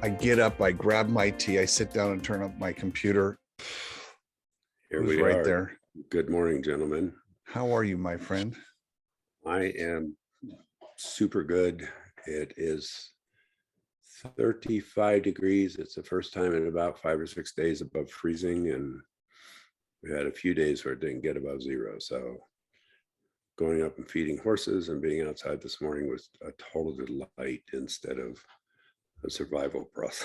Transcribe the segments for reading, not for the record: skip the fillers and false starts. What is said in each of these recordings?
I get up, I grab my tea, I sit down and turn up my computer. Here Who's we right are. there? Good morning, gentlemen. How are you, my friend? I am super good. It is 35 degrees. It's the first time in about 5 or 6 days above freezing, and we had a few days where it didn't get above zero. So going up and feeding horses and being outside this morning was a total delight instead of a survival process.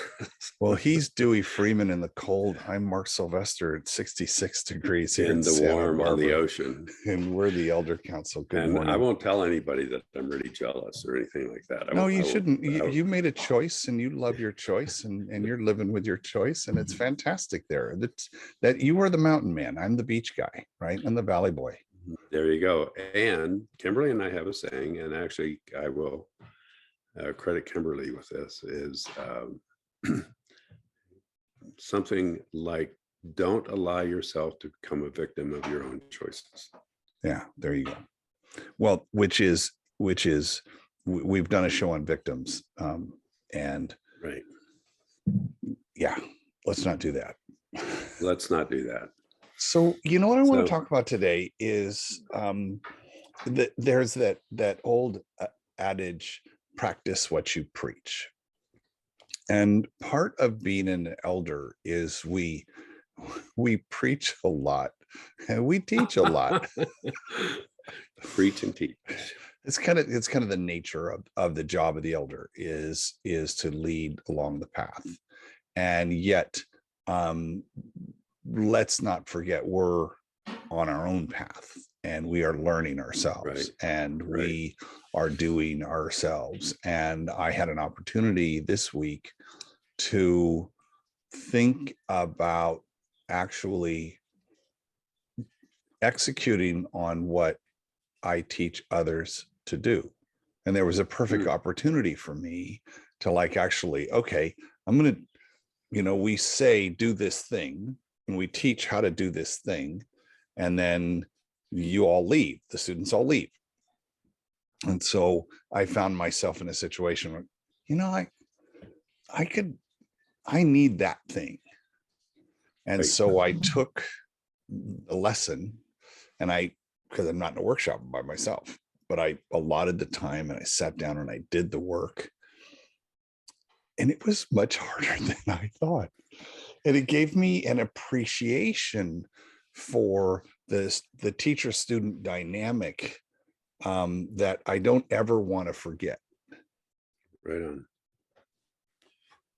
Well, he's Dewey Freeman in the cold. I'm Mark Sylvester at 66 degrees here in In the Santa warm on the Barbara. ocean. And we're the Elder Council. Good And morning. I won't tell anybody that I'm really jealous or anything like that. No, you shouldn't. You made a choice and you love your choice and you're living with your choice. And it's fantastic there. That you are the mountain man. I'm the beach guy, right? I'm the valley boy. There you go. And Kimberly and I have a saying, and actually I will credit Kimberly with this, is something like, don't allow yourself to become a victim of your own choices. Yeah, there you go. Well, which is we've done a show on victims, and right. Yeah, let's not do that. Let's not do that. So, you know what I want to talk about today is that there's that old adage, practice what you preach. And part of being an elder is we preach a lot and we teach a lot. Preach and teach. It's kind of the nature of the job of the elder is to lead along the path. And yet, let's not forget we're on our own path and we are learning ourselves, and we are doing ourselves. And I had an opportunity this week to think about actually executing on what I teach others to do. And there was a perfect opportunity for me to actually, okay, I'm going to, we say, do this thing, and we teach how to do this thing. And then you all leave, the students all leave. And so I found myself in a situation where, I need that thing. And so I took a lesson, and because I'm not in a workshop by myself, but I allotted the time and I sat down and I did the work. And it was much harder than I thought. And it gave me an appreciation for the teacher-student dynamic that I don't ever want to forget. Right on.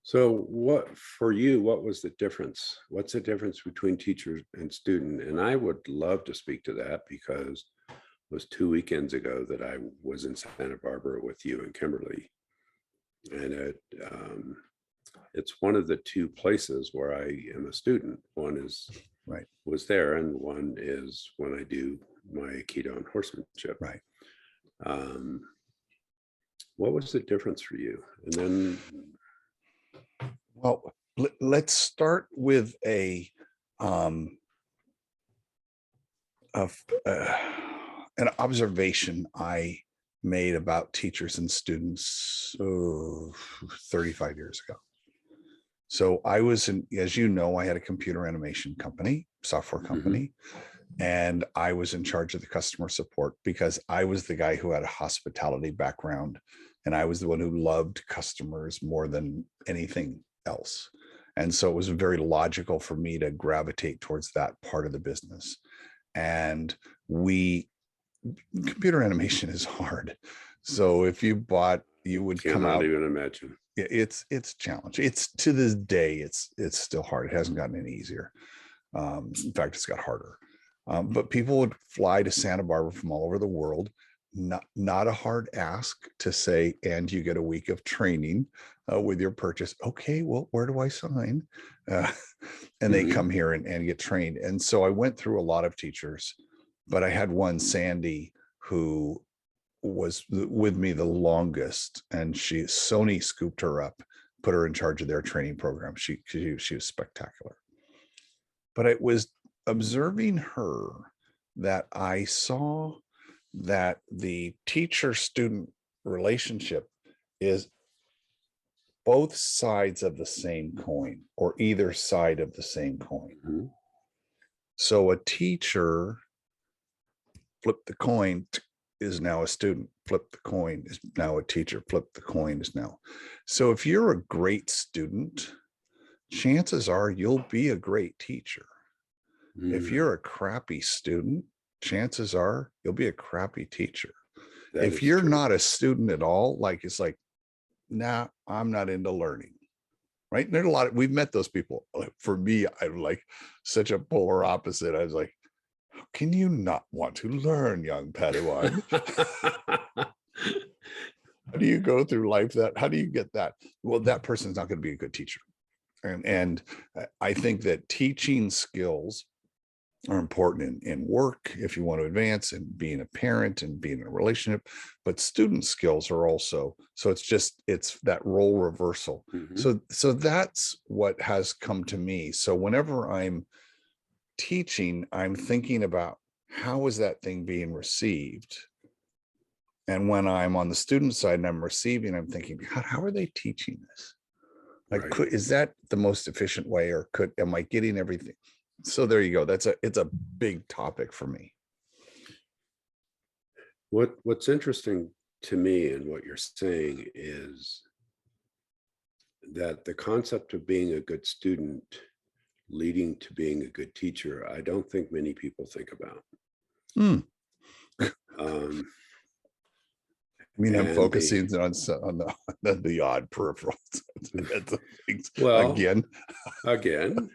So what was the difference? What's the difference between teacher and student? And I would love to speak to that, because it was 2 weekends ago that I was in Santa Barbara with you and Kimberly. And it's one of the two places where I am a student. One is was there, and one is when I do my Aikido and horsemanship. Right. What was the difference for you? And then, well, let's start with an observation I made about teachers and students 35 years ago. So I was as you know, I had a computer animation company, software company, and I was in charge of the customer support because I was the guy who had a hospitality background, and I was the one who loved customers more than anything else. And so it was very logical for me to gravitate towards that part of the business. And computer animation is hard. So if you would come out. Cannot even imagine. It's challenging. It's, to this day, it's still hard. It hasn't gotten any easier. In fact, it's got harder. But people would fly to Santa Barbara from all over the world. Not a hard ask to say, and you get a week of training with your purchase. Okay, well, where do I sign? And they come here and get trained. And so I went through a lot of teachers, but I had one, Sandy, who was with me the longest, and Sony scooped her up, put her in charge of their training program. She was spectacular. But it was observing her that I saw that the teacher-student relationship is both sides of the same coin or either side of the same coin. Mhm. So a teacher, flip the coin, is now a student. Flip the coin is now a teacher. Flip the coin is now. So if you're a great student, chances are you'll be a great teacher. If Mm, you're a crappy student, chances are you'll be a crappy teacher. that If is you're true. not a student at all, like it's like, nah, I'm not into learning. Right. And there's a lot of, we've met those people. For me, I'm like such a polar opposite. I was like, how can you not want to learn, young Padawan? How do you go through life that, how do you get that? Well, that person's not going to be a good teacher. And I think that teaching skills are important in work if you want to advance and being a parent and being in a relationship, but student skills are also, so it's that role reversal. Mhm. So that's what has come to me. So whenever I'm teaching, I'm thinking about how is that thing being received. And when I'm on the student side and I'm receiving, I'm thinking, God, how are they teaching this? Like, Right. is that the most efficient way, or am I getting everything? So there you go. It's a big topic for me. What's interesting to me in what you're saying is that the concept of being a good student leading to being a good teacher, I don't think many people think about. Hmm. Um, I mean, I'm and the focusing on the odd peripherals. well, Again. again,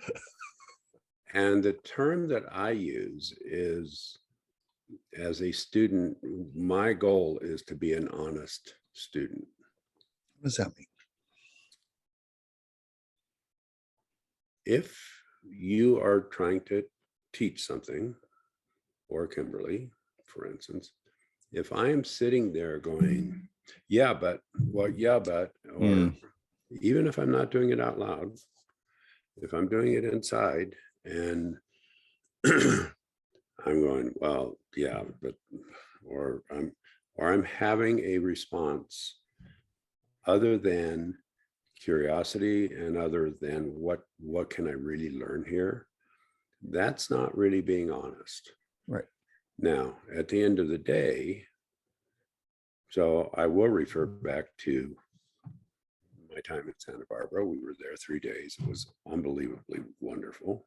and the term that I use is, as a student, my goal is to be an honest student. What does that mean? If you are trying to teach something, or Kimberly, for instance, if I am sitting there going, yeah, but, well, yeah, but, or Mm, even if I'm not doing it out loud, if I'm doing it inside and I'm going, well, yeah, but, or I'm having a response other than curiosity and other than what can I really learn here? That's not really being honest. right. Now, at the end of the day, so I will refer back to my time in Santa Barbara. We were there 3 days. It was unbelievably wonderful.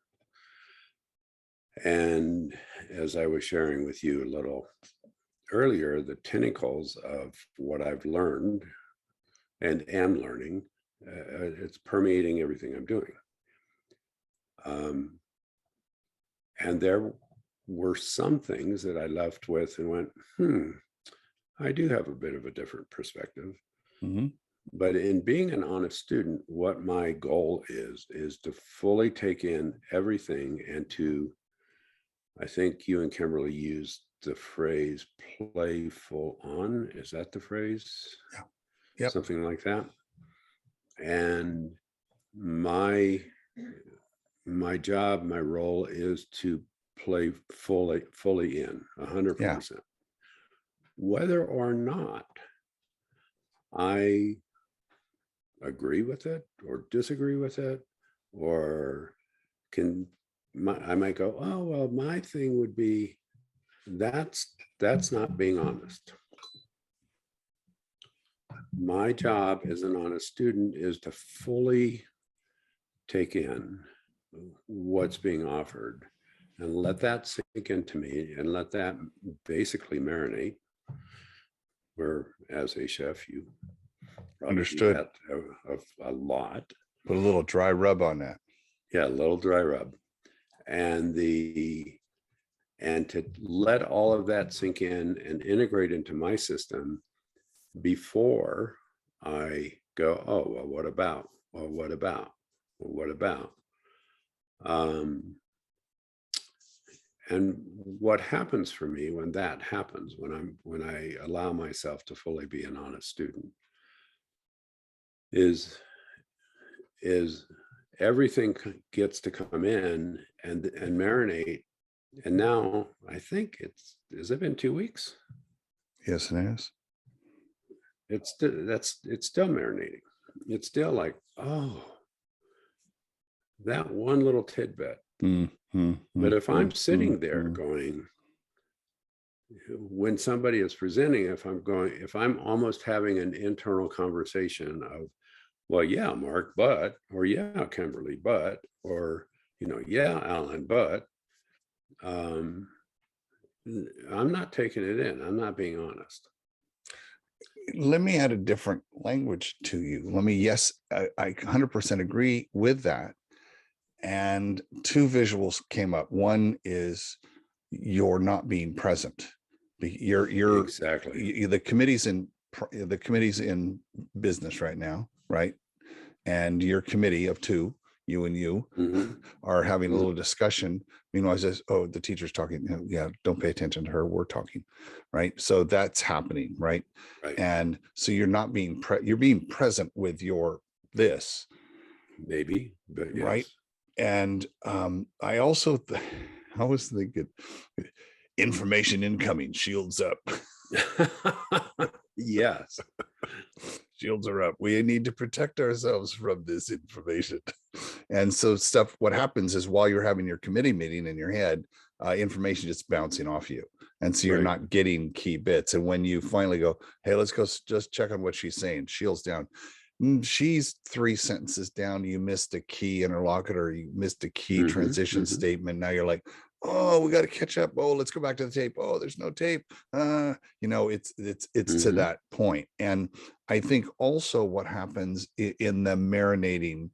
And as I was sharing with you a little earlier, the tentacles of what I've learned and am learning, it's permeating everything I'm doing. Um, and there were some things that I left with and went, I do have a bit of a different perspective. Mhm. But in being an honest student, what my goal is to fully take in everything and to, I think you and Kimberly used the phrase playful on. Is that the phrase? Yeah. Yep. Something like that. And my job, my role is to play fully in Yeah. 100%. Whether or not I agree with it or disagree with it, or can I might go, oh well, my thing would be that's not being honest. My job as an honest student is to fully take in what's being offered and let that sink into me and let that basically marinate. Where as a chef, you probably do Understood. that of a lot. Put a little dry rub on that. Yeah, a little dry rub. And to let all of that sink in and integrate into my system before I go, oh, well, what about? Well, what about? Well, what about? Um, and what happens for me when that happens, when I allow myself to fully be an honest student, is everything gets to come in and marinate. And now I think has it been 2 weeks? Yes, it is. It's still marinating. it's still like, oh, that one little tidbit. Mm, mm, But mm, if I'm mm, mm, sitting there mm. going, when somebody is presenting, if I'm almost having an internal conversation of, well, yeah, Mark, but, or yeah, Kimberly, but, or, yeah, Alan, but, um, I'm not taking it in. I'm not being honest. Let me add a different language to you. Yes, I 100% agree with that. And two visuals came up. One is you're not being present. Exactly. The committee's in business right now, right? And your committee of two, you and you, Hmm. are having a Hmm. little discussion. Meanwhile, I says, oh, the teacher's talking. Yeah, don't pay attention to her. We're talking, right? So that's happening, right? Right. And so you're not being you're being present with your this, Maybe, but right? yes. And I also I was thinking information incoming, shields up. Yes. Shields are up. We need to protect ourselves from this information. And so what happens is while you're having your committee meeting in your head, information just bouncing off you. And so you're Right. not getting key bits. And when you finally go, hey, let's go just check on what she's saying, shields down. She's three sentences down. You missed a key interlocutor. You missed a key Hmm. transition Hmm. statement. Now you're like, oh, we got to catch up. Oh, let's go back to the tape. Oh, there's no tape. It's to Hmm. that point. And I think also what happens in the marinating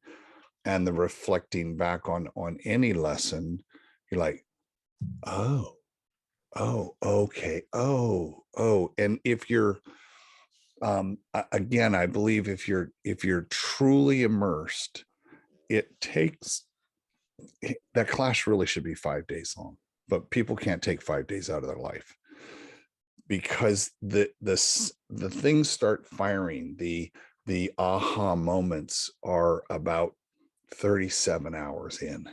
and the reflecting back on any lesson, you're like, oh, okay, and if you're again, I believe if you're truly immersed, it takes that class really should be 5 days long, but people can't take 5 days out of their life because the things start firing. The aha moments are about 37 hours in.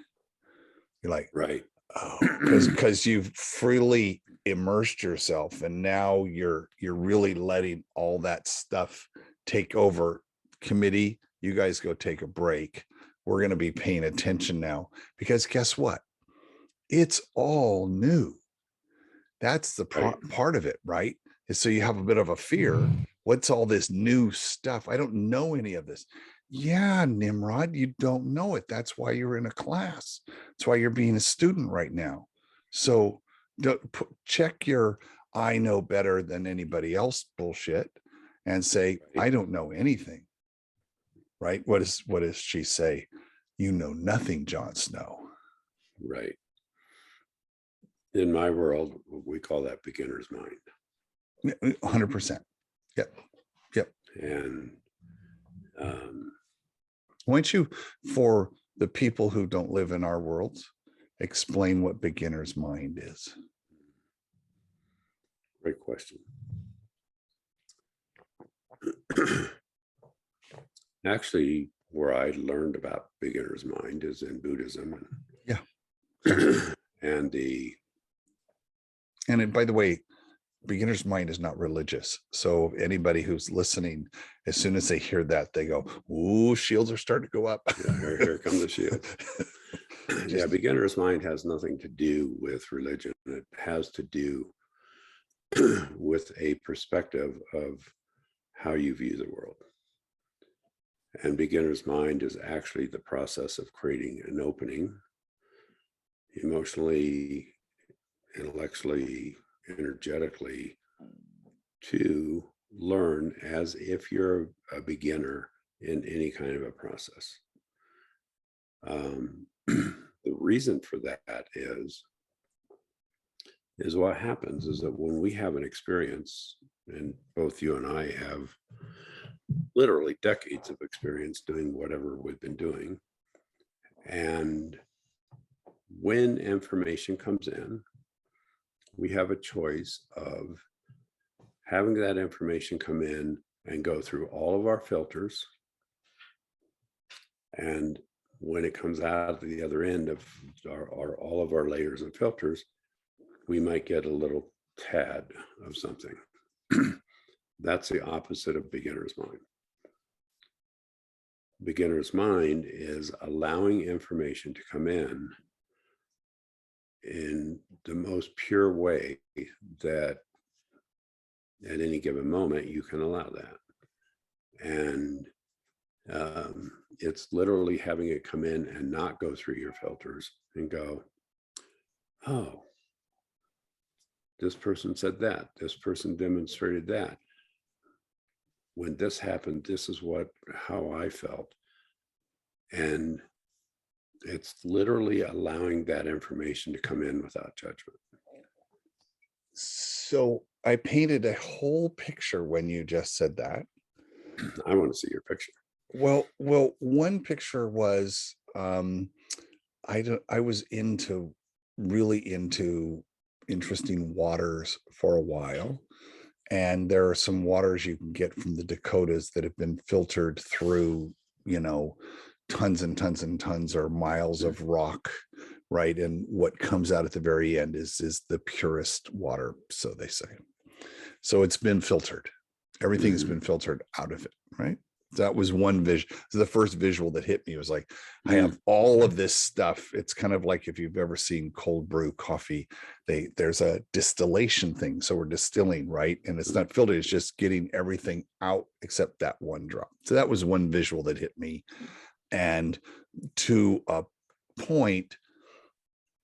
You're like, Right. oh, because you've freely immersed yourself, and now you're really letting all that stuff take over. Committee, you guys go take a break. We're going to be paying attention now, because guess what? It's all new. That's the Right. part of it, right? Is so you have a bit of a fear. What's all this new stuff? I don't know any of this. Yeah, Nimrod, you don't know it. That's why you're in a class. That's why you're being a student right now. So check your I know better than anybody else bullshit and say, Right. I don't know anything. Right? What does she say? You know nothing, Jon Snow. Right. In my world, we call that beginner's mind. 100%. Yep. Yep. And um, Why don't you, for the people who don't live in our worlds, explain what beginner's mind is? great question. Actually, where I learned about beginner's mind is in Buddhism. Yeah. And the And by the way, beginner's mind is not religious. So anybody who's listening, as soon as they hear that, they go, ooh, shields are starting to go up. yeah, here come the shield. Yeah, beginner's mind has nothing to do with religion. It has to do with a perspective of how you view the world. And beginner's mind is actually the process of creating an opening emotionally, intellectually, energetically, to learn as if you're a beginner in any kind of a process. The reason for that is what happens is that when we have an experience, and both you and I have literally decades of experience doing whatever we've been doing, and when information comes in, we have a choice of having that information come in and go through all of our filters. And when it comes out the other end of all of our layers and filters, we might get a little tad of something. That's the opposite of beginner's mind. beginner's mind is allowing information to come in the most pure way that at any given moment you can allow that. And it's literally having it come in and not go through your filters and go, oh, this person said that, this person demonstrated that. When this happened, this is how I felt. And it's literally allowing that information to come in without judgment. So I painted a whole picture when you just said that. I want to see your picture. Well, one picture was I was really into interesting waters for a while. And there are some waters you can get from the Dakotas that have been filtered through, tons and tons and tons or miles of rock, right? And what comes out at the very end is the purest water, so they say. So it's been filtered. Everything has been filtered out of it, right? That was one vision. The first visual that hit me was like, I have all of this stuff. It's kind of like if you've ever seen cold brew coffee, there's a distillation thing. So we're distilling, right? And it's not filtered, it's just getting everything out except that one drop. So that was one visual that hit me. And to a point,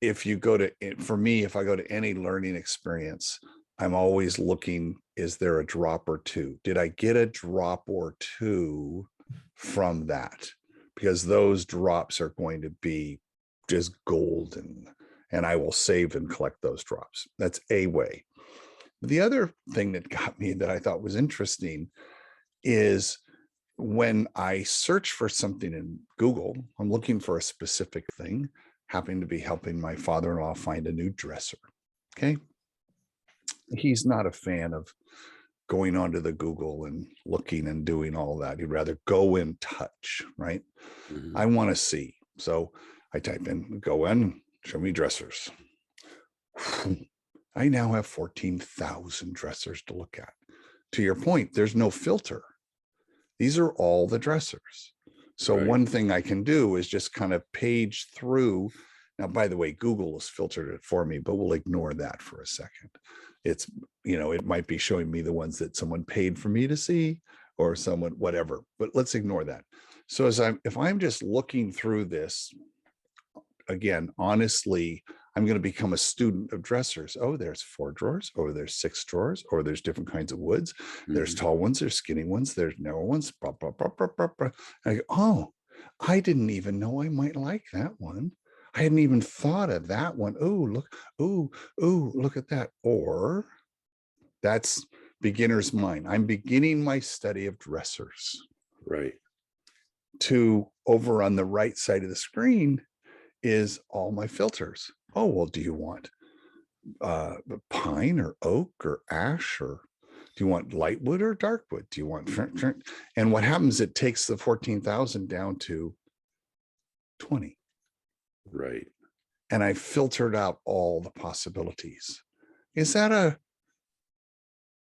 if I go to any learning experience, I'm always looking, is there a drop or two? Did I get a drop or two from that? Because those drops are going to be just gold, and I will save and collect those drops. That's a way. The other thing that got me that I thought was interesting is when I search for something in Google, I'm looking for a specific thing, happening to be helping my father-in-law find a new dresser. Okay. He's not a fan of going onto the Google and looking and doing all that. He'd rather go and touch, right? I want to see. So I type in, go in, show me dressers. I now have 14,000 dressers to look at. To your point, there's no filter. These are all the dressers. So one thing I can do is just kind of page through. Now, by the way, Google has filtered it for me, but we'll ignore that for a second. It's, it might be showing me the ones that someone paid for me to see or someone, whatever, but let's ignore that. So if I'm just looking through this, again, honestly, I'm going to become a student of dressers. Oh, there's 4 drawers. Oh, there's 6 drawers. Or there's different kinds of woods. There's tall ones. There's skinny ones. There's narrow ones. Blah, blah, blah, blah, blah, blah. I go, oh, I didn't even know I might like that one. I hadn't even thought of that one. Oh, look at that. Or that's beginner's mind. I'm beginning my study of dressers. Right. To over on the right side of the screen is all my filters. Oh, well, do you want pine or oak or ash, or do you want light wood or dark wood? Do you want, and what happens, it takes the 14,000 down to 20. Right. And I filtered out all the possibilities. Is that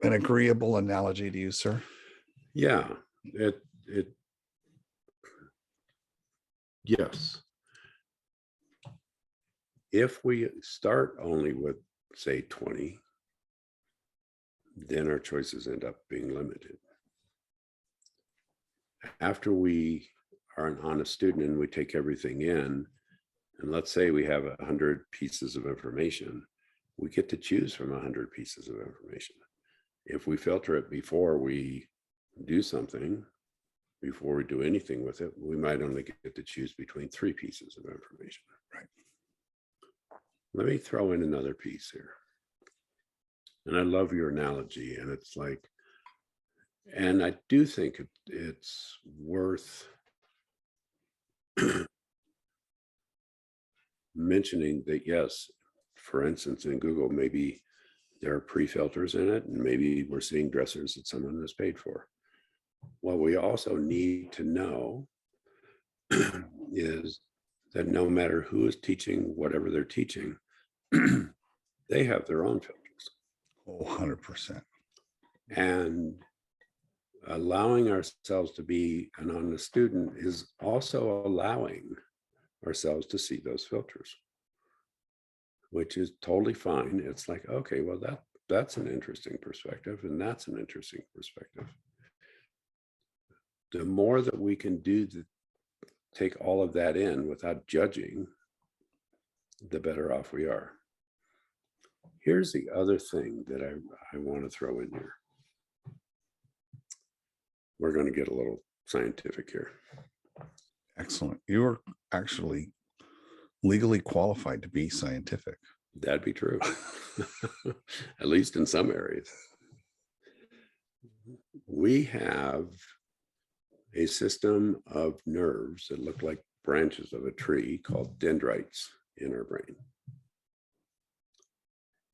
an agreeable analogy to you, sir? Yeah, yes. If we start only with, say, 20, then our choices end up being limited. After we are an honest student and we take everything in, and let's say we have 100 pieces of information, we get to choose from 100 pieces of information. If we filter it before we do something, before we do anything with it, we might only get to choose between 3 pieces of information. Right. Let me throw in another piece here. And I love your analogy. And it's like, and I do think it's worth mentioning that, yes, for instance, in Google, maybe there are pre-filters in it, and maybe we're seeing dressers that someone has paid for. What we also need to know is that no matter who is teaching whatever they're teaching, they have their own filters. Oh, 100%. And allowing ourselves to be an honest student is also allowing ourselves to see those filters, which is totally fine. It's like, okay, well, that's an interesting perspective, and that's an interesting perspective. The more that we can do to take all of that in without judging, the better off we are. Here's the other thing that I want to throw in here. We're going to get a little scientific here. Excellent. You are actually legally qualified to be scientific. That'd be true, at least in some areas. We have a system of nerves that look like branches of a tree called dendrites in our brain.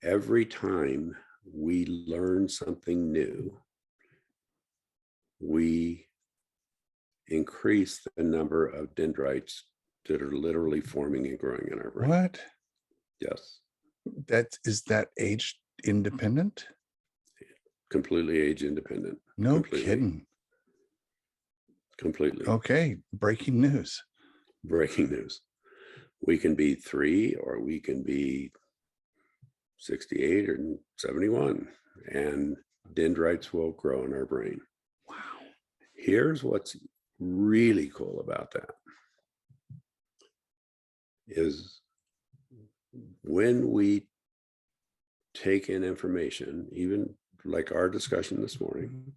Every time we learn something new, we increase the number of dendrites that are literally forming and growing in our brain. What? Yes. Is that age independent? Completely age independent. No Completely. kidding. Completely. Okay. Breaking news. Breaking news. We can be 3 or we can be 68 or 71, and dendrites will grow in our brain. Wow. Here's what's really cool about that is when we take in information, even like our discussion this morning,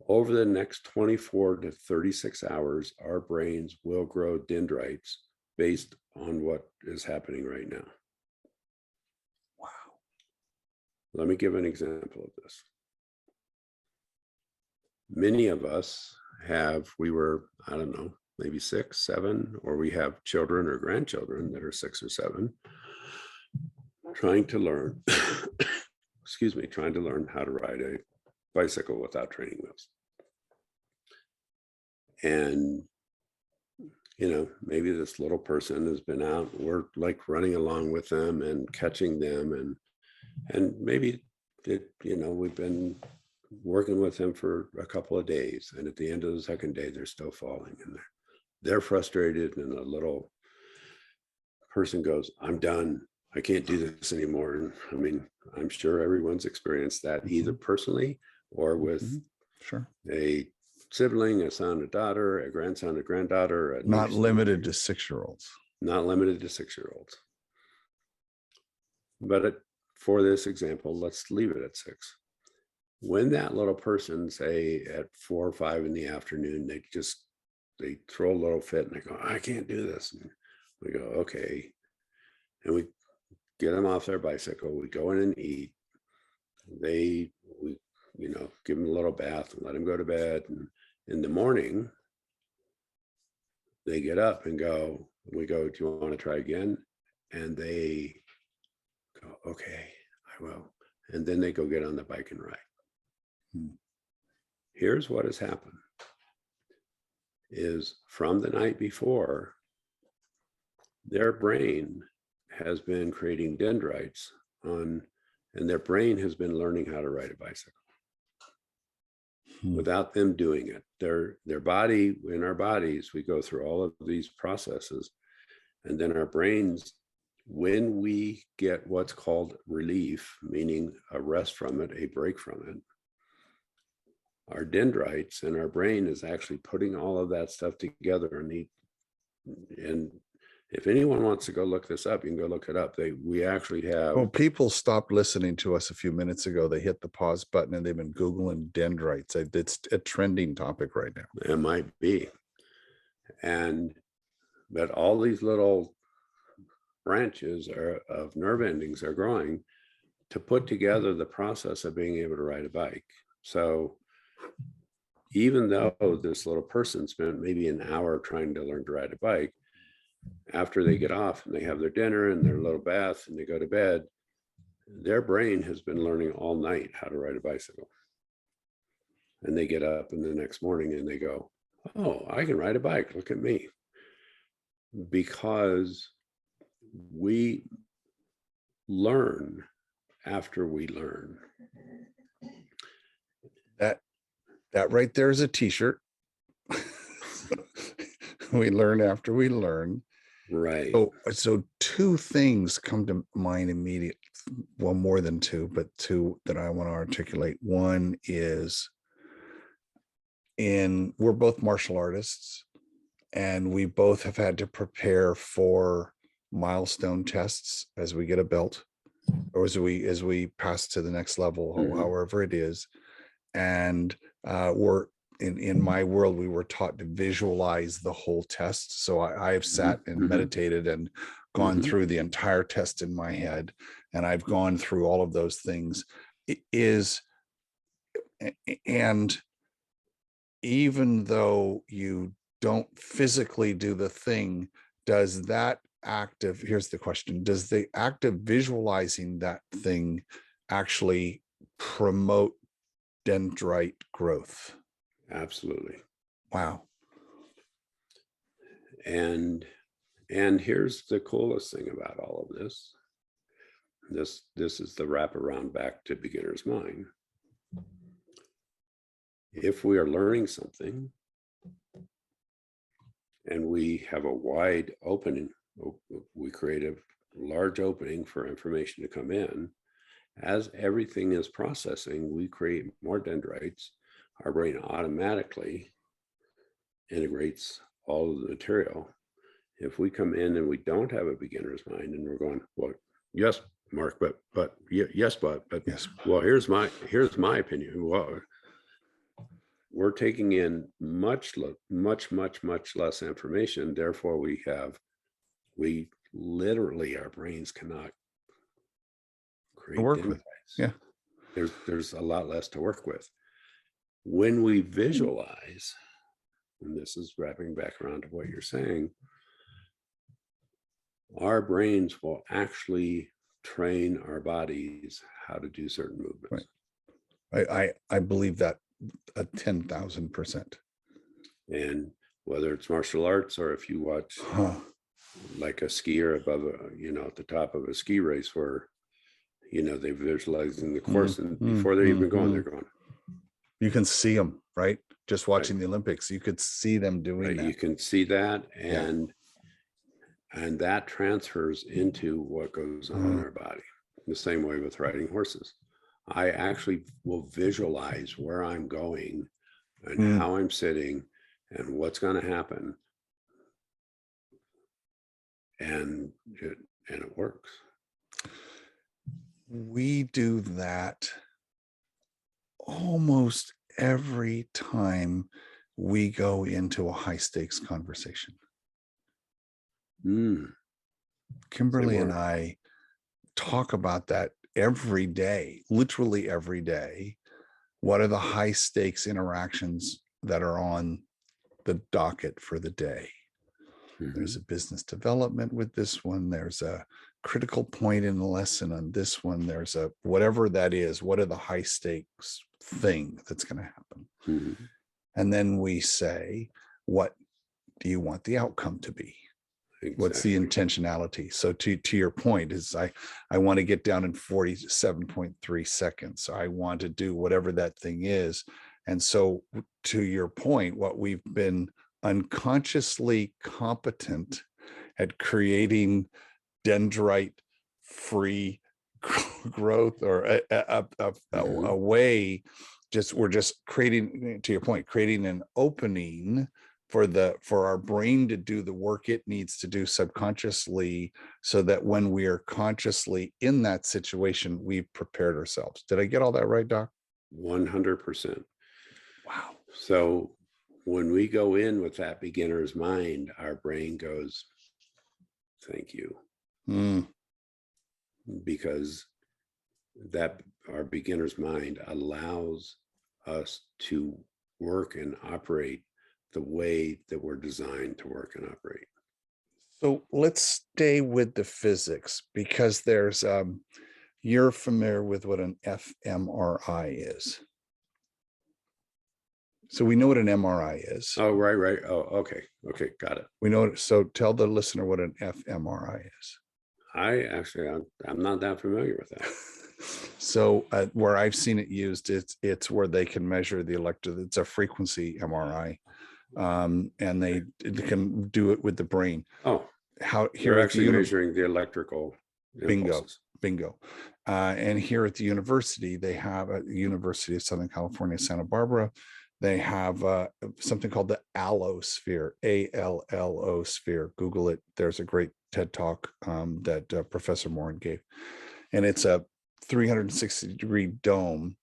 over the next 24 to 36 hours, our brains will grow dendrites based on what is happening right now. Wow. Let me give an example of this. Many of us we were, I don't know, maybe 6, 7, or we have children or grandchildren that are 6 or 7, trying to learn, trying to learn how to ride a bicycle without training wheels. And, maybe this little person has been out, we're like running along with them and catching them. And maybe, we've been working with them for a couple of days. And at the end of the second day, they're still falling, and they're frustrated. And the little person goes, "I'm done. I can't do this anymore." And I mean, I'm sure everyone's experienced that either personally or with Sure. a sibling, a son, a daughter, a grandson, a granddaughter. Not limited to 6-year-olds. Not limited to 6-year-olds. But for this example, let's leave it at 6. When that little person, say at 4 or 5 in the afternoon, they throw a little fit and they go, "I can't do this." And we go, "Okay." And we get them off their bicycle. We go in and eat. We give them a little bath and let them go to bed. And in the morning, they get up and go, we go, "Do you want to try again?" And they go, "Okay, I will." And then they go get on the bike and ride. Here's what has happened is from the night before, their brain has been creating dendrites and their brain has been learning how to ride a bicycle without them doing it. Their body, in our bodies, we go through all of these processes, and then our brains, when we get what's called relief, meaning a rest from it, a break from it, our dendrites and our brain is actually putting all of that stuff together. And if anyone wants to go look this up, you can go look it up. We actually have. Well, people stopped listening to us a few minutes ago. They hit the pause button and they've been Googling dendrites. It's a trending topic right now. It might be. But all these little branches of nerve endings are growing to put together the process of being able to ride a bike. So even though this little person spent maybe an hour trying to learn to ride a bike, after they get off and they have their dinner and their little bath and they go to bed, their brain has been learning all night how to ride a bicycle. And they get up in the next morning and they go, "Oh, I can ride a bike. Look at me." Because we learn after we learn. That that right there is a t-shirt. We learn after we learn. Right. So two things come to mind immediately. Well, more than two, but two that I want to articulate. One is we're both martial artists, and we both have had to prepare for milestone tests as we get a belt, or as we pass to the next level, however it is. And we're in my world, we were taught to visualize the whole test. So I have sat and meditated and gone through the entire test in my head, and I've gone through all of those things. It is, and even though you don't physically do the thing, does that here's the question, does the act of visualizing that thing actually promote dendrite growth? Absolutely. Wow. And here's the coolest thing about all of this. This is the wraparound back to beginner's mind. If we are learning something and we have a wide opening, we create a large opening for information to come in. As everything is processing, we create more dendrites. Our brain automatically integrates all of the material. If we come in and we don't have a beginner's mind and we're going, well, yes, Mark, but yes, but Yes. well, here's my opinion. Well, we're taking in much less information. Therefore, we literally, our brains cannot create Work with. dendrites. Yeah. There's a lot less to work with. When we visualize, and this is wrapping back around to what you're saying, our brains will actually train our bodies how to do certain movements. Right. I believe that 10,000%. And whether it's martial arts, or if you watch like a skier above at the top of a ski race where, they visualize in the course, and before they're even going, they're going. You can see them, right? Just watching the Olympics, you could see them doing that. You can see that, and that transfers into what goes on in our body. The same way with riding horses. I actually will visualize where I'm going and how I'm sitting and what's going to happen. And it works. We do that almost every time we go into a high stakes conversation. Kimberly and I talk about that every day, literally every day. What are the high stakes interactions that are on the docket for the day? There's a business development with this one. There's a critical point in the lesson on this one. There's a whatever that is. What are the high stakes thing that's going to happen? And then we say, what do you want the outcome to be? Exactly. What's the intentionality? So to your point is I want to get down in 47.3 seconds. I want to do whatever that thing is. And so to your point, what we've been unconsciously competent at creating dendrite free growth, or a way, we're just creating, to your point, creating an opening for our brain to do the work it needs to do subconsciously, so that when we are consciously in that situation, we've prepared ourselves. Did I get all that right, Doc? 100%. Wow. So when we go in with that beginner's mind, our brain goes, thank you. Because that our beginner's mind allows us to work and operate the way that we're designed to work and operate. So let's stay with the physics, because there's you're familiar with what an fMRI is. So we know what an MRI is. Oh, right. Oh, okay, got it. We know. So tell the listener what an fMRI is. I'm not that familiar with that. So where I've seen it used, it's where they can measure the it's a frequency MRI, and they can do it with the brain. Oh, How here they're at the actually measuring the electrical bingo, impulses. bingo. And here at the university, they have at the University of Southern California, Santa Barbara, they have something called the allosphere, ALLO sphere. Google it. There's a great TED talk that Professor Morin gave. And it's a 360-degree dome,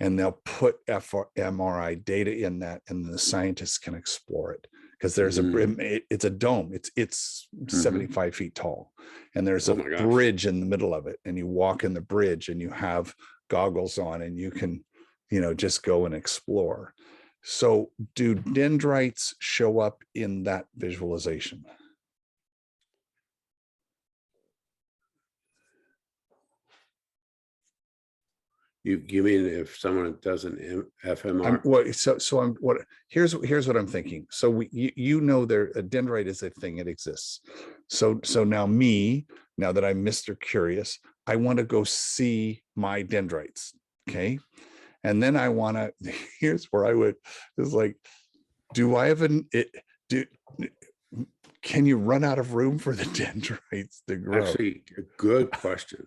and they'll put MRI data in that, and the scientists can explore it because there's it's a dome. It's 75 feet tall, and there's a bridge in the middle of it, and you walk in the bridge, and you have goggles on, and you can, just go and explore. So, do dendrites show up in that visualization? You mean if someone does an fMRI? Here's what I'm thinking. So there a dendrite is a thing, it exists. So now that I'm Mr. Curious, I want to go see my dendrites. Okay. And then I want to, here's where I would, is like, do I have can you run out of room for the dendrites to grow? Actually, a good question.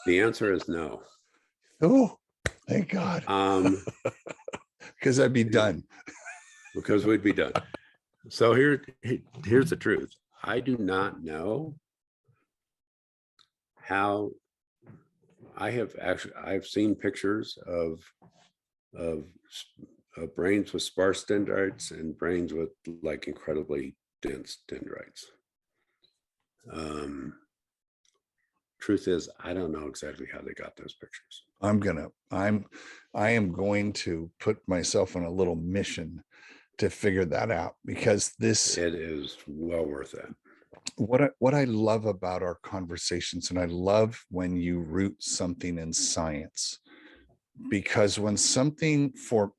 The answer is no. Oh, thank God. Because I'd be done. Because we'd be done. So here's the truth. I do not know how. I've seen pictures of brains with sparse dendrites and brains with like incredibly dense dendrites. Truth is, I don't know exactly how they got those pictures. I am going to put myself on a little mission to figure that out, because it is well worth it. What I love about our conversations, and I love when you root something in science, because when something, for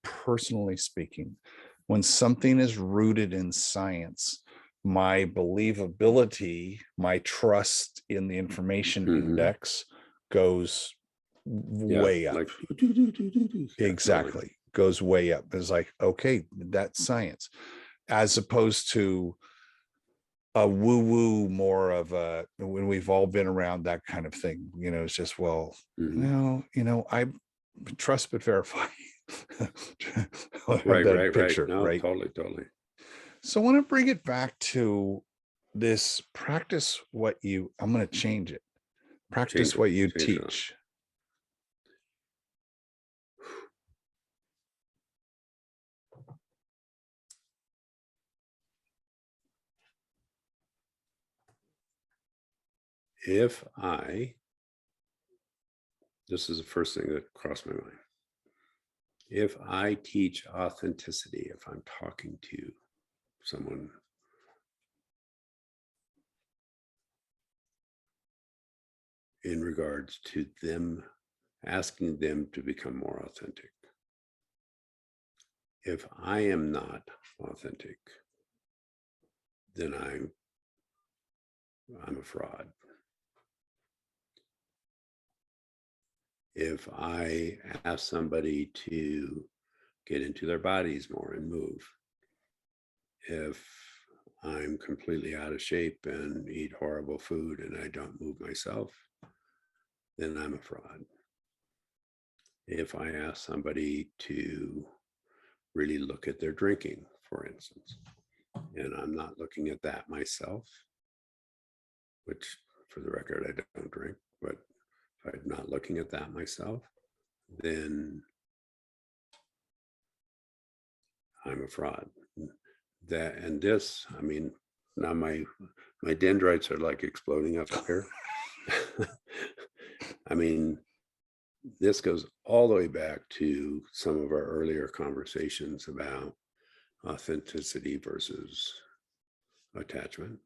personally speaking, when something is rooted in science, my believability, my trust in the information index goes way up. Like, exactly. Goes way up. It's like, okay, that's science, as opposed to a woo-woo, more of a, when we've all been around that kind of thing, it's just, well, no, I trust but verify. Right. No, right. Totally. So I want to bring it back to this practice what you, I'm going to change it. Practice what you teach. This is the first thing that crossed my mind. If I teach authenticity, if I'm talking to someone in regards to them, asking them to become more authentic, if I am not authentic, then I'm a fraud. If I ask somebody to get into their bodies more and move, if I'm completely out of shape and eat horrible food and I don't move myself, then I'm a fraud. If I ask somebody to really look at their drinking, for instance, and I'm not looking at that myself, which for the record, I don't drink, but if I'm not looking at that myself, then I'm a fraud. Now my dendrites are like exploding up here. This goes all the way back to some of our earlier conversations about authenticity versus attachment.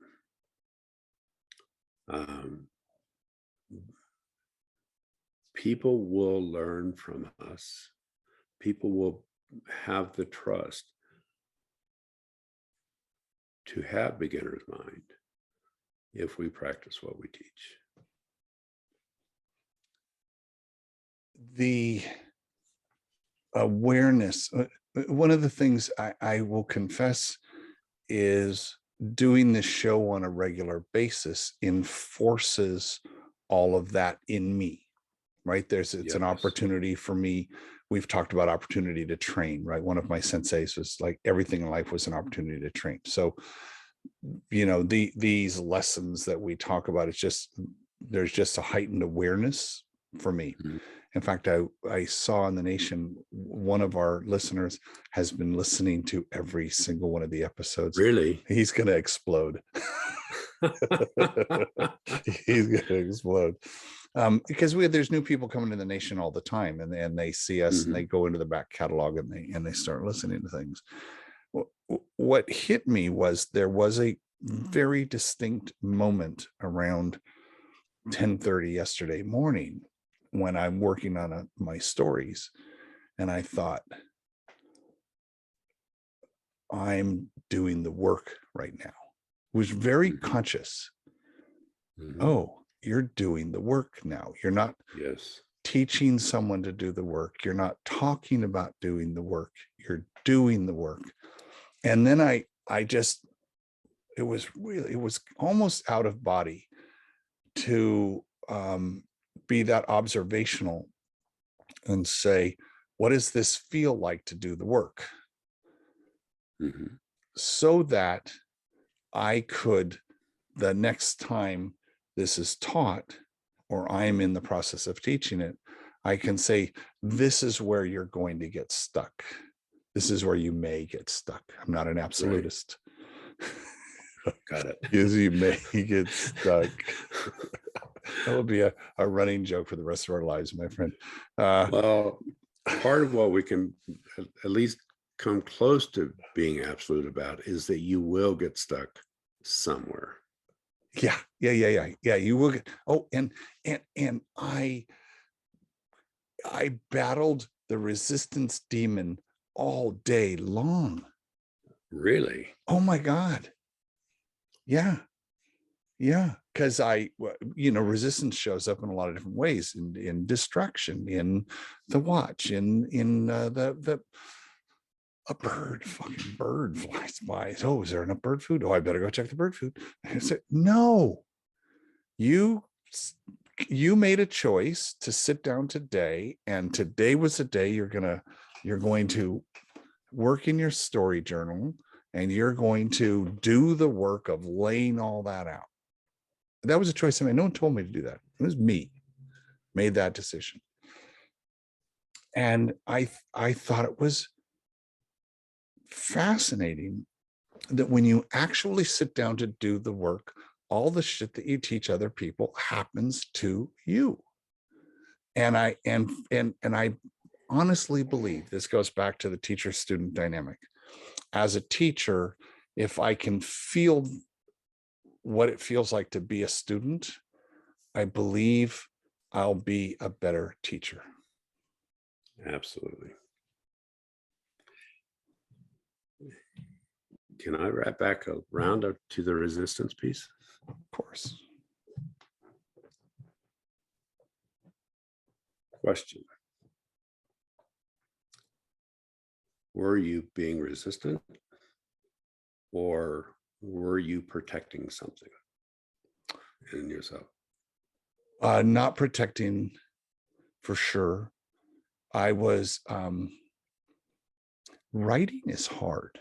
People will learn from us. People will have the trust to have beginner's mind if we practice what we teach. the awareness, one of the things I will confess is doing this show on a regular basis enforces all of that in me, right? It's Yes. an opportunity for me. We've talked about opportunity to train, right? One of my senseis was like, everything in life was an opportunity to train. So, these lessons that we talk about, there's just a heightened awareness for me. Mhm. In fact, I saw in the nation, one of our listeners has been listening to every single one of the episodes. Really? He's going to explode. He's going to explode. Because there's new people coming to the nation all the time, and they see us and they go into the back catalog and they start listening to things. What hit me was there was a very distinct moment around 10:30 yesterday morning when I'm working on my stories, and I thought, I'm doing the work right now. It was very conscious. Oh, you're doing the work now. You're not teaching someone to do the work. You're not talking about doing the work. You're doing the work. And then it was almost out of body to be that observational and say, what does this feel like to do the work? So that I could, the next time this is taught, or I'm in the process of teaching it, I can say, this is where you're going to get stuck. This is where you may get stuck. I'm not an absolutist. Right. Got it. Because you may get stuck. That will be a running joke for the rest of our lives, my friend. Well, part of what we can at least come close to being absolute about is that you will get stuck somewhere. Yeah. You will get. Oh, and I battled the resistance demon all day long. Really? Oh my God. Yeah. Because resistance shows up in a lot of different ways, in distraction, in the watch, in a fucking bird flies by. Oh, is there enough bird food? Oh, I better go check the bird food. I said, no, you made a choice to sit down today, and today was the day you're going to work in your story journal, and you're going to do the work of laying all that out. That was a choice I made. No one told me to do that. It was me made that decision. And I thought it was fascinating that when you actually sit down to do the work, all the shit that you teach other people happens to you. And I honestly believe this goes back to the teacher-student dynamic. As a teacher, if I can feel what it feels like to be a student, I believe I'll be a better teacher. Absolutely. Can I wrap back around to the resistance piece? Of course. Question. Were you being resistant, or were you protecting something in yourself? Not protecting, for sure. I was, writing is hard.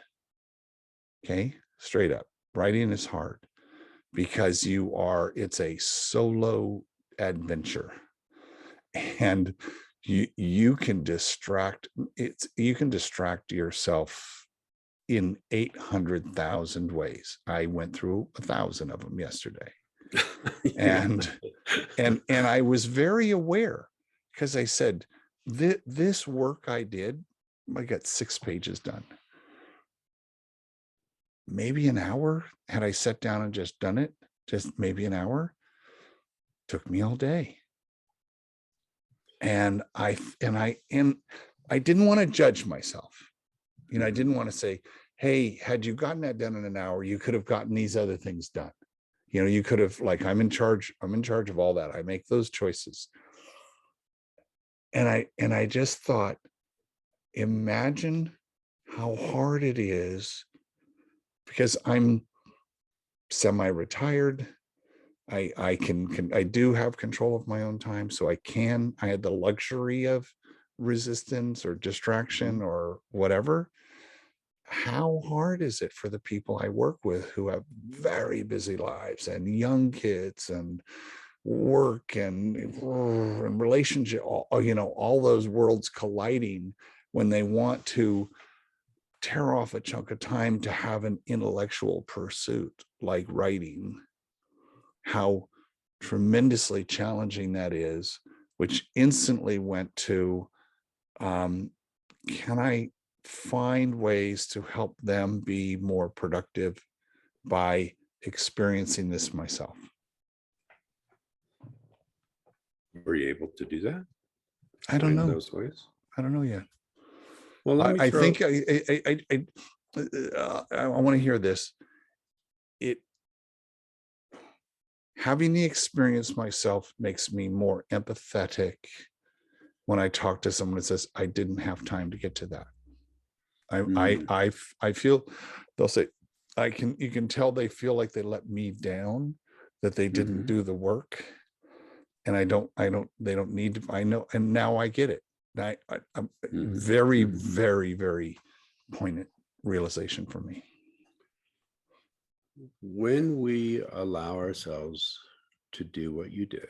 Okay, straight up, writing is hard because it's a solo adventure, and you can distract yourself in 800,000 ways. I went through 1,000 of them yesterday. and I was very aware, because I said, this work I did, I got 6 pages done. Maybe an hour had I sat down and just done it, just maybe an hour. Took me all day. And I didn't want to judge myself. I didn't want to say, hey, had you gotten that done in an hour, you could have gotten these other things done. You could have, like, I'm in charge of all that. I make those choices. And I just thought, imagine how hard it is, because I'm semi-retired. I do have control of my own time, so I had the luxury of resistance or distraction Mhm. or whatever. How hard is it for the people I work with who have very busy lives and young kids and work and relationship, all those worlds colliding, when they want to tear off a chunk of time to have an intellectual pursuit like writing? How tremendously challenging that is, which instantly went to, um, can I find ways to help them be more productive by experiencing this myself? Were you able to do that? I don't Find know. those ways? I don't know yet. Well, let me I throw. think I want to hear this. It Having the experience myself makes me more empathetic when I talk to someone that says, I didn't have time to get to that. Mm, I feel, they'll say, you can tell they feel like they let me down, that they didn't mhm, do the work. And they don't need to, I know. And now I get it. I'm mhm, very, mhm. very, very poignant realization for me. When we allow ourselves to do what you did,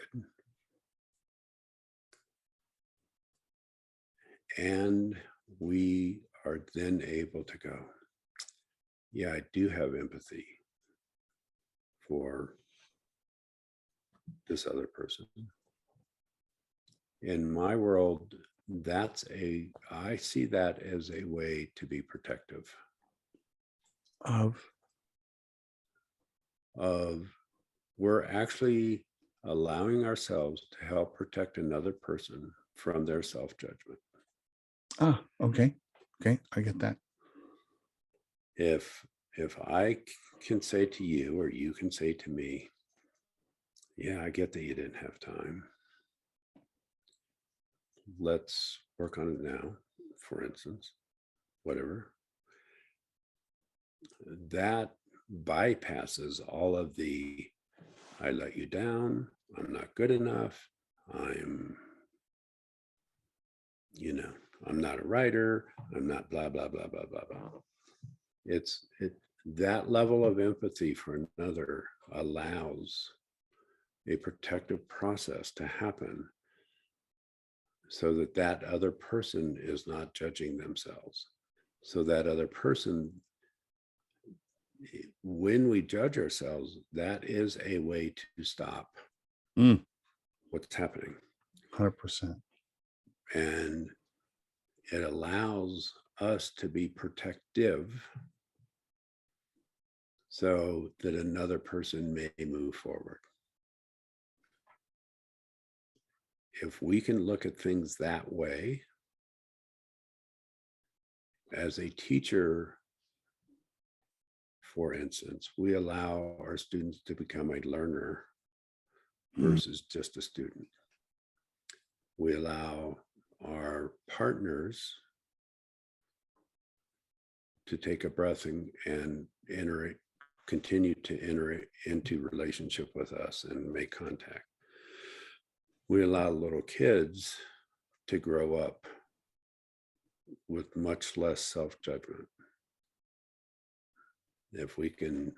and we are then able to go, yeah, I do have empathy for this other person. In my world, I see that as a way to be protective Of, of we're actually allowing ourselves to help protect another person from their self-judgment. okay. Okay. I get that. If can say to you, or you can say to me, yeah, I get that you didn't have time. Let's work on it now, for instance, whatever. That bypasses all of the I let you down, I'm not good enough, I'm, you know, I'm not a writer, I'm not blah, blah, blah, blah, blah, blah. It that level of empathy for another allows a protective process to happen so that that other person is not judging themselves. So that other person, when we judge ourselves, that is a way to stop Mm, what's happening. 100%. And it allows us to be protective so that another person may move forward. If we can look at things that way, as a teacher, for instance, we allow our students to become a learner Mm, versus just a student. We allow our partners to take a breath and enter, continue to enter into relationship with us and make contact. We allow little kids to grow up with much less self-judgment. If we can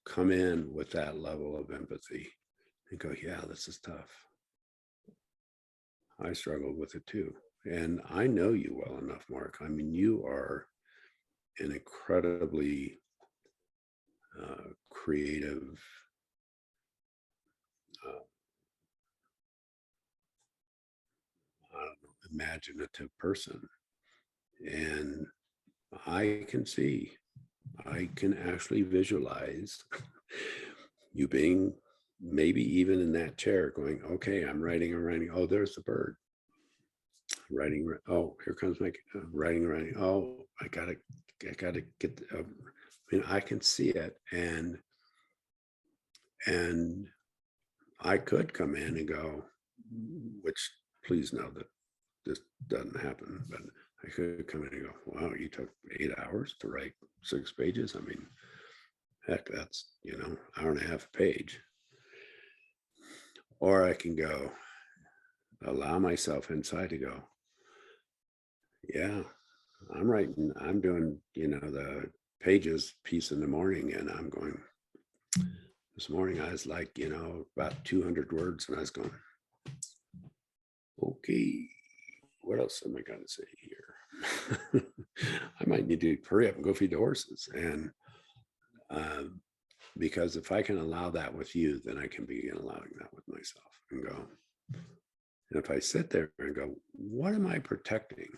come in with that level of empathy and go, yeah, this is tough. I struggled with it too. And I know you well enough, Mark. I mean, you are an incredibly creative, uh, I don't know, imaginative person. And I can actually visualize you being maybe even in that chair going, okay, I'm writing. Oh, there's the bird. Writing. Oh, here comes my writing. Oh, I gotta get, I mean, I can see it. And I could come in and go, which please know that this doesn't happen. But I could come in and go, wow, you took 8 hours to write 6 pages. I mean, heck, that's, hour and a half a page. Or I can go, allow myself inside to go, yeah, I'm doing, the pages piece in the morning, and I'm going, this morning I was like, about 200 words, and I was going, okay, what else am I going to say here? I might need to hurry up and go feed the horses. And because if I can allow that with you, then I can begin allowing that with myself and go. And if I sit there and go, what am I protecting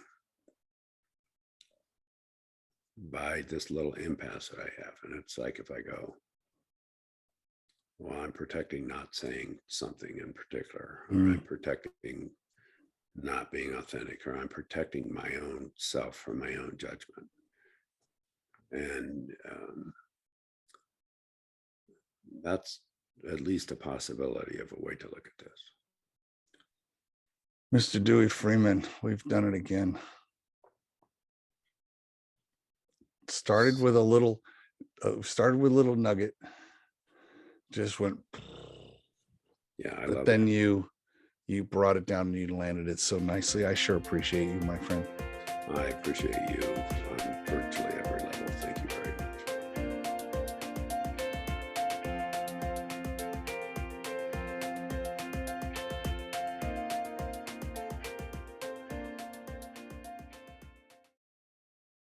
by this little impasse that I have? And it's like, if I go, well, I'm protecting not saying something in particular, or I'm protecting not being authentic, or I'm protecting my own self from my own judgment. And that's at least a possibility of a way to look at this. Mr. Dewey Freeman, we've done it again. Started with a little nugget, just went. Yeah, I but love then that. you brought it down and you landed it so nicely. I sure appreciate you, my friend. I appreciate you.